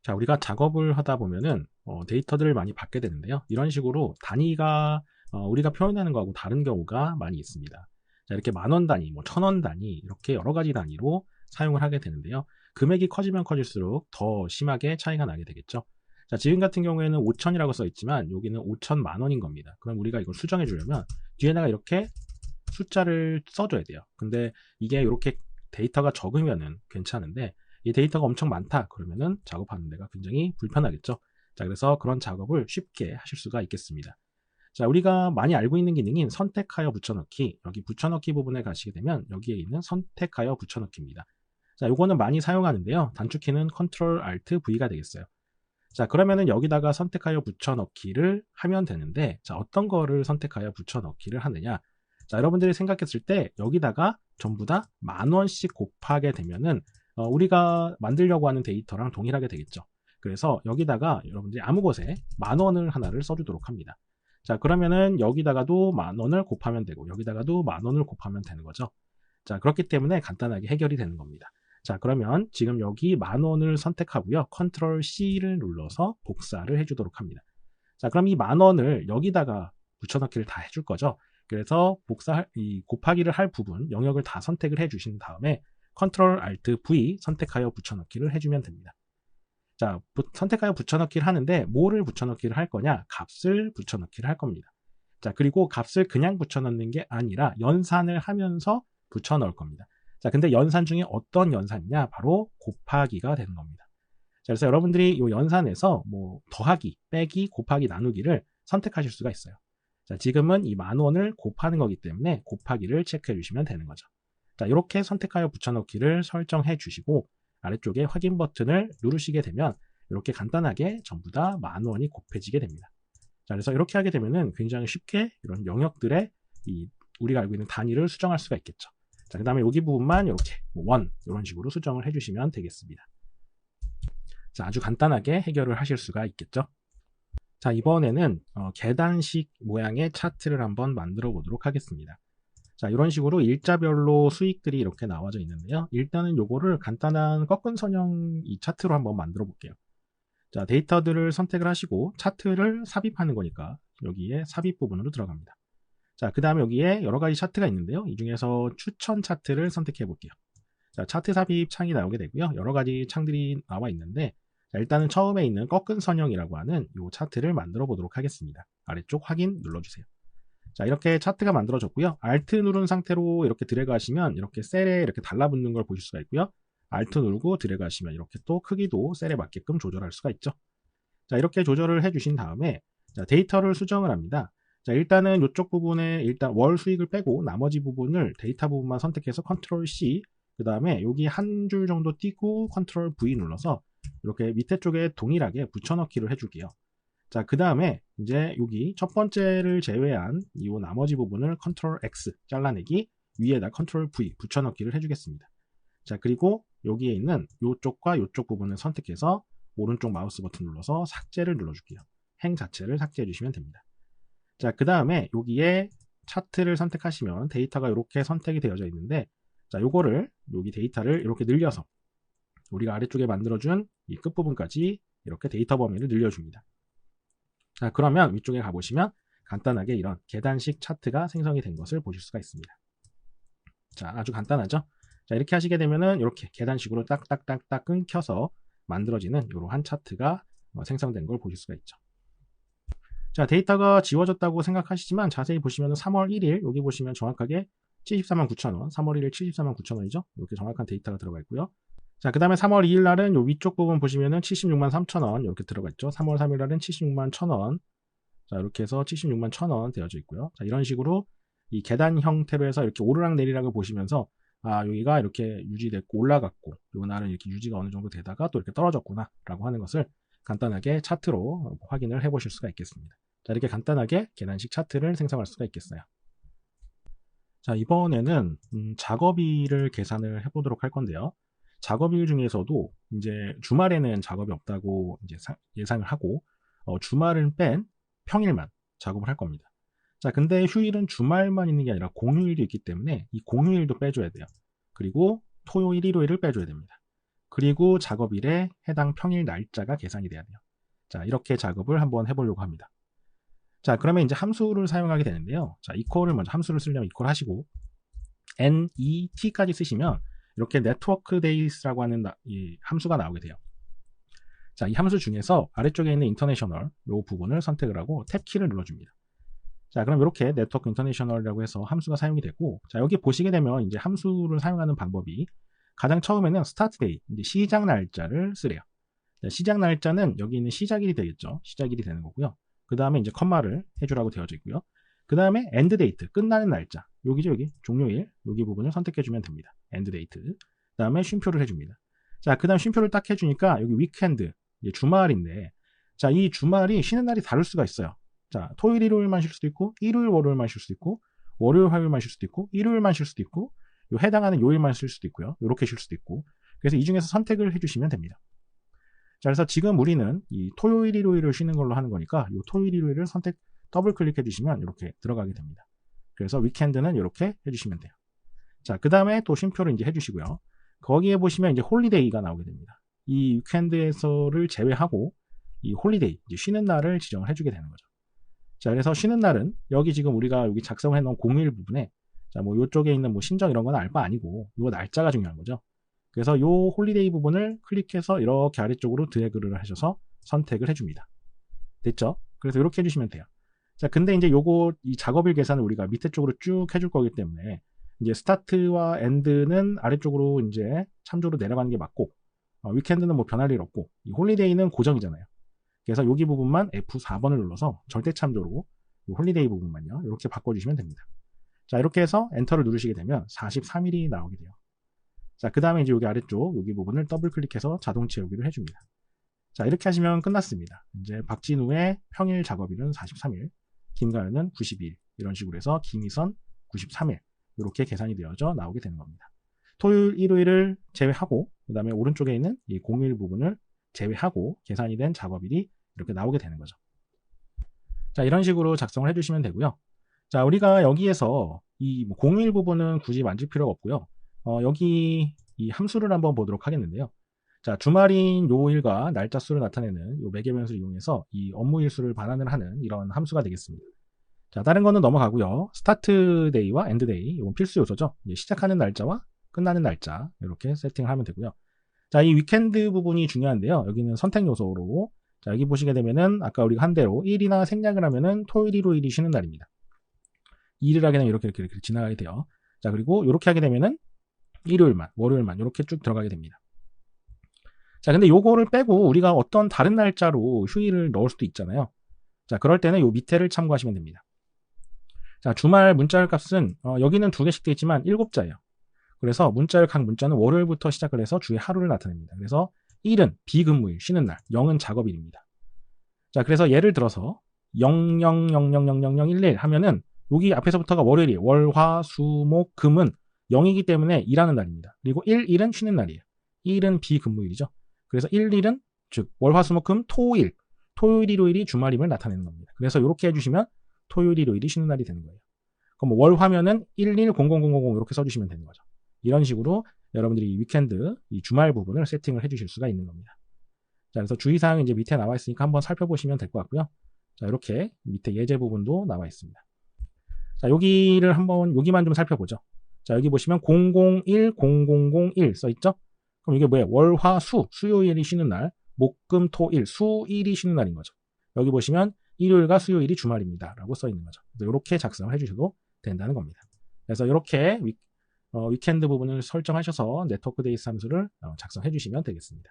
자, 우리가 작업을 하다 보면은 데이터들을 많이 받게 되는데요. 이런 식으로 단위가 우리가 표현하는 거하고 다른 경우가 많이 있습니다. 자, 이렇게 10,000원 단위, 뭐 1,000원 단위 이렇게 여러 가지 단위로 사용을 하게 되는데요. 금액이 커지면 커질수록 더 심하게 차이가 나게 되겠죠. 자, 지금 같은 경우에는 5,000이라고 써 있지만 여기는 5,000만 원인 겁니다. 그럼 우리가 이걸 수정해 주려면 뒤에다가 이렇게 숫자를 써줘야 돼요. 근데 이게 이렇게 데이터가 적으면은 괜찮은데 이 데이터가 엄청 많다 그러면은 작업하는 데가 굉장히 불편하겠죠. 자, 그래서 그런 작업을 쉽게 하실 수가 있겠습니다. 자, 우리가 많이 알고 있는 기능인 선택하여 붙여넣기, 여기 붙여넣기 부분에 가시게 되면 여기에 있는 선택하여 붙여넣기입니다. 자, 요거는 많이 사용하는데요. 단축키는 Ctrl Alt V가 되겠어요. 자, 그러면은 여기다가 선택하여 붙여넣기를 하면 되는데, 자, 어떤 거를 선택하여 붙여넣기를 하느냐? 자, 여러분들이 생각했을 때 여기다가 전부 다 10,000원씩 곱하게 되면은 우리가 만들려고 하는 데이터랑 동일하게 되겠죠. 그래서 여기다가 여러분들이 아무 곳에 10,000원을 하나를 써주도록 합니다. 자, 그러면은 여기다가도 10,000원을 곱하면 되고 여기다가도 10,000원을 곱하면 되는 거죠. 자, 그렇기 때문에 간단하게 해결이 되는 겁니다. 자, 그러면 지금 여기 10,000원을 선택하고요. Ctrl C를 눌러서 복사를 해주도록 합니다. 자, 그럼 이 10,000원을 여기다가 붙여넣기를 다 해줄 거죠. 그래서 이 곱하기를 할 부분, 영역을 다 선택을 해주신 다음에 Ctrl Alt V 선택하여 붙여넣기를 해주면 됩니다. 자, 선택하여 붙여넣기를 하는데 뭐를 붙여넣기를 할 거냐? 값을 붙여넣기를 할 겁니다. 자, 그리고 값을 그냥 붙여넣는 게 아니라 연산을 하면서 붙여넣을 겁니다. 자, 근데 연산 중에 어떤 연산이냐? 바로 곱하기가 되는 겁니다. 자, 그래서 여러분들이 이 연산에서 뭐 더하기, 빼기, 곱하기, 나누기를 선택하실 수가 있어요. 자, 지금은 이 10,000원을 곱하는 거기 때문에 곱하기를 체크해 주시면 되는 거죠. 자, 이렇게 선택하여 붙여넣기를 설정해 주시고 아래쪽에 확인 버튼을 누르시게 되면 이렇게 간단하게 전부 다 10,000원이 곱해지게 됩니다. 자, 그래서 이렇게 하게 되면은 굉장히 쉽게 이런 영역들의 우리가 알고 있는 단위를 수정할 수가 있겠죠. 자, 그 다음에 여기 부분만 이렇게 원 이런 식으로 수정을 해주시면 되겠습니다. 자, 아주 간단하게 해결을 하실 수가 있겠죠. 자, 이번에는 계단식 모양의 차트를 한번 만들어 보도록 하겠습니다. 자, 이런 식으로 일자별로 수익들이 이렇게 나와져 있는데요. 일단은 요거를 간단한 꺾은 선형 이 차트로 한번 만들어 볼게요. 자, 데이터들을 선택을 하시고 차트를 삽입하는 거니까 여기에 삽입 부분으로 들어갑니다. 자, 그 다음에 여기에 여러 가지 차트가 있는데요. 이 중에서 추천 차트를 선택해 볼게요. 자, 차트 삽입 창이 나오게 되고요. 여러 가지 창들이 나와 있는데 자, 일단은 처음에 있는 꺾은 선형이라고 하는 이 차트를 만들어 보도록 하겠습니다. 아래쪽 확인 눌러주세요. 자, 이렇게 차트가 만들어졌고요. Alt 누른 상태로 이렇게 드래그 하시면 이렇게 셀에 이렇게 달라붙는 걸 보실 수가 있고요. Alt 누르고 드래그 하시면 이렇게 또 크기도 셀에 맞게끔 조절할 수가 있죠. 자, 이렇게 조절을 해주신 다음에 자, 데이터를 수정을 합니다. 자, 일단은 이쪽 부분에 일단 월 수익을 빼고 나머지 부분을 데이터 부분만 선택해서 Ctrl C 그 다음에 여기 한 줄 정도 띄고 Ctrl V 눌러서 이렇게 밑에 쪽에 동일하게 붙여넣기를 해줄게요. 자, 그 다음에 이제 여기 첫 번째를 제외한 이 나머지 부분을 Ctrl X 잘라내기 위에다 Ctrl V 붙여넣기를 해주겠습니다. 자, 그리고 여기에 있는 이쪽과 이쪽 부분을 선택해서 오른쪽 마우스 버튼 눌러서 삭제를 눌러줄게요. 행 자체를 삭제해 주시면 됩니다. 자, 그 다음에 여기에 차트를 선택하시면 데이터가 이렇게 선택이 되어져 있는데 자, 요거를 여기 데이터를 이렇게 늘려서 우리가 아래쪽에 만들어준 이 끝부분까지 이렇게 데이터 범위를 늘려줍니다. 자, 그러면 위쪽에 가보시면 간단하게 이런 계단식 차트가 생성이 된 것을 보실 수가 있습니다. 자, 아주 간단하죠? 자, 이렇게 하시게 되면은 이렇게 계단식으로 딱딱딱딱 끊겨서 만들어지는 이러한 차트가 생성된 걸 보실 수가 있죠. 자, 데이터가 지워졌다고 생각하시지만 자세히 보시면 3월 1일 여기 보시면 정확하게 74만 9천원 3월 1일 74만 9천원이죠. 이렇게 정확한 데이터가 들어가 있고요. 자, 그 다음에 3월 2일 날은 요 위쪽 부분 보시면은 76만 3천원 이렇게 들어가 있죠. 3월 3일 날은 76만 1천원. 자, 이렇게 해서 76만 1천원 되어져 있고요. 자, 이런 식으로 이 계단 형태로 해서 이렇게 오르락 내리락을 보시면서 아, 여기가 이렇게 유지됐고 올라갔고 요 날은 이렇게 유지가 어느 정도 되다가 또 이렇게 떨어졌구나 라고 하는 것을 간단하게 차트로 확인을 해 보실 수가 있겠습니다. 자, 이렇게 간단하게 계단식 차트를 생성할 수가 있겠어요. 자, 이번에는 작업일을 계산을 해보도록 할 건데요. 작업일 중에서도 이제 주말에는 작업이 없다고 이제 예상을 하고 주말은 뺀 평일만 작업을 할 겁니다. 자, 근데 휴일은 주말만 있는 게 아니라 공휴일도 있기 때문에 이 공휴일도 빼줘야 돼요. 그리고 토요일, 일요일을 빼줘야 됩니다. 그리고 작업일에 해당 평일 날짜가 계산이 돼야 돼요. 자, 이렇게 작업을 한번 해보려고 합니다. 자, 그러면 이제 함수를 사용하게 되는데요. 자, equal을 먼저 함수를 쓰려면 equal 하시고 net까지 쓰시면 이렇게 network days라고 하는 이 함수가 나오게 돼요. 자, 이 함수 중에서 아래쪽에 있는 international 이 부분을 선택을 하고 탭 키를 눌러줍니다. 자, 그럼 이렇게 network international이라고 해서 함수가 사용이 되고, 자, 여기 보시게 되면 이제 함수를 사용하는 방법이 가장 처음에는 start day, 이제 시작 날짜를 쓰래요. 자, 시작 날짜는 여기 있는 시작일이 되겠죠. 시작일이 되는 거고요. 그 다음에 이제 컴마를 해주라고 되어져 있고요. 그 다음에 end date, 끝나는 날짜. 여기죠, 여기. 종료일. 여기 부분을 선택해주면 됩니다. end date. 그 다음에 쉼표를 해줍니다. 자, 그 다음 쉼표를 딱 해주니까 여기 weekend, 주말인데, 자, 이 주말이 쉬는 날이 다를 수가 있어요. 자, 토요일, 일요일만 쉴 수도 있고, 일요일, 월요일만 쉴 수도 있고, 월요일, 화요일만 쉴 수도 있고, 일요일만 쉴 수도 있고, 요 해당하는 요일만 쉴 수도 있고요. 이렇게 쉴 수도 있고. 그래서 이 중에서 선택을 해주시면 됩니다. 자, 그래서 지금 우리는 이 토요일, 일요일을 쉬는 걸로 하는 거니까, 이 토요일, 일요일을 선택 더블 클릭해 주시면 이렇게 들어가게 됩니다. 그래서 위켄드는 이렇게 해주시면 돼요. 자, 그 다음에 또 쉼표를 이제 해주시고요. 거기에 보시면 이제 홀리데이가 나오게 됩니다. 이 위켄드에서를 제외하고 이 홀리데이, 이제 쉬는 날을 지정을 해주게 되는 거죠. 자, 그래서 쉬는 날은 여기 지금 우리가 여기 작성을 해놓은 공휴일 부분에 자, 뭐 이쪽에 있는 뭐 신정 이런 건 알 바 아니고 요 날짜가 중요한 거죠. 그래서 요 홀리데이 부분을 클릭해서 이렇게 아래쪽으로 드래그를 하셔서 선택을 해줍니다. 됐죠? 그래서 이렇게 해주시면 돼요. 자, 근데 이제 요거 이 작업일 계산을 우리가 밑에 쪽으로 쭉 해줄 거기 때문에 이제 스타트와 엔드는 아래쪽으로 이제 참조로 내려가는 게 맞고 위켄드는 뭐 변할 일 없고 이 홀리데이는 고정이잖아요. 그래서 여기 부분만 F4번을 눌러서 절대 참조로 이 홀리데이 부분만요. 이렇게 바꿔주시면 됩니다. 자, 이렇게 해서 엔터를 누르시게 되면 43일이 나오게 돼요. 자, 그 다음에 이제 여기 아래쪽 여기 부분을 더블 클릭해서 자동 채우기를 해줍니다. 자, 이렇게 하시면 끝났습니다. 이제 박진우의 평일 작업일은 43일, 김가연은 92일 이런 식으로 해서 김희선 93일 이렇게 계산이 되어져 나오게 되는 겁니다. 토요일, 일요일을 제외하고 그 다음에 오른쪽에 있는 이 공휴일 부분을 제외하고 계산이 된 작업일이 이렇게 나오게 되는 거죠. 자, 이런 식으로 작성을 해주시면 되고요. 자, 우리가 여기에서 이 공휴일 부분은 굳이 만질 필요가 없고요. 여기 이 함수를 한번 보도록 하겠는데요. 자, 주말인 요일과 날짜 수를 나타내는 요 매개변수를 이용해서 이 업무 일수를 반환을 하는 이런 함수가 되겠습니다. 자, 다른 거는 넘어가고요. 스타트 데이와 엔드 데이, 이건 필수 요소죠. 이제 시작하는 날짜와 끝나는 날짜 이렇게 세팅을 하면 되고요. 자, 이 위켄드 부분이 중요한데요. 여기는 선택 요소로 자, 여기 보시게 되면은 아까 우리가 한 대로 일이나 생략을 하면은 토요일, 일요일이 쉬는 날입니다. 일을 하게 되면 이렇게 지나가게 돼요. 자, 그리고 이렇게 하게 되면은 일요일만, 월요일만 이렇게 쭉 들어가게 됩니다. 자, 근데 요거를 빼고 우리가 어떤 다른 날짜로 휴일을 넣을 수도 있잖아요. 자, 그럴 때는 요 밑에를 참고하시면 됩니다. 자, 주말 문자열 값은 여기는 2개씩 되어 있지만 7자예요. 그래서 문자열 각 문자는 월요일부터 시작을 해서 주의 하루를 나타냅니다. 그래서 1은 비근무일, 쉬는 날, 0은 작업일입니다. 자, 그래서 예를 들어서 00000011 하면은 여기 앞에서부터가 월요일이에요. 월, 화, 수, 목, 금은 0이기 때문에 일하는 날입니다. 그리고 1은 쉬는 날이에요. 1은 비근무일이죠. 그래서 1일은 즉 월, 화, 수, 목, 금, 토일, 토요일, 일요일이 주말임을 나타내는 겁니다. 그래서 이렇게 해주시면 토요일, 일요일이 쉬는 날이 되는 거예요. 그럼 월 화면은 11000000 이렇게 써주시면 되는 거죠. 이런 식으로 여러분들이 이 위켄드, 이 주말 부분을 세팅을 해주실 수가 있는 겁니다. 자, 그래서 주의사항은 이제 밑에 나와 있으니까 한번 살펴보시면 될 것 같고요. 자, 이렇게 밑에 예제 부분도 나와 있습니다. 자, 여기를 한번, 여기만 좀 살펴보죠. 자, 여기 보시면 001, 0001 써있죠? 그럼 이게 뭐예요? 월, 화, 수, 수요일이 쉬는 날, 목, 금, 토, 일, 수일이 쉬는 날인 거죠. 여기 보시면 일요일과 수요일이 주말입니다. 라고 써있는 거죠. 그래서 이렇게 작성을 해주셔도 된다는 겁니다. 그래서 이렇게 위켄드 부분을 설정하셔서 네트워크 데이스 함수를 작성해 주시면 되겠습니다.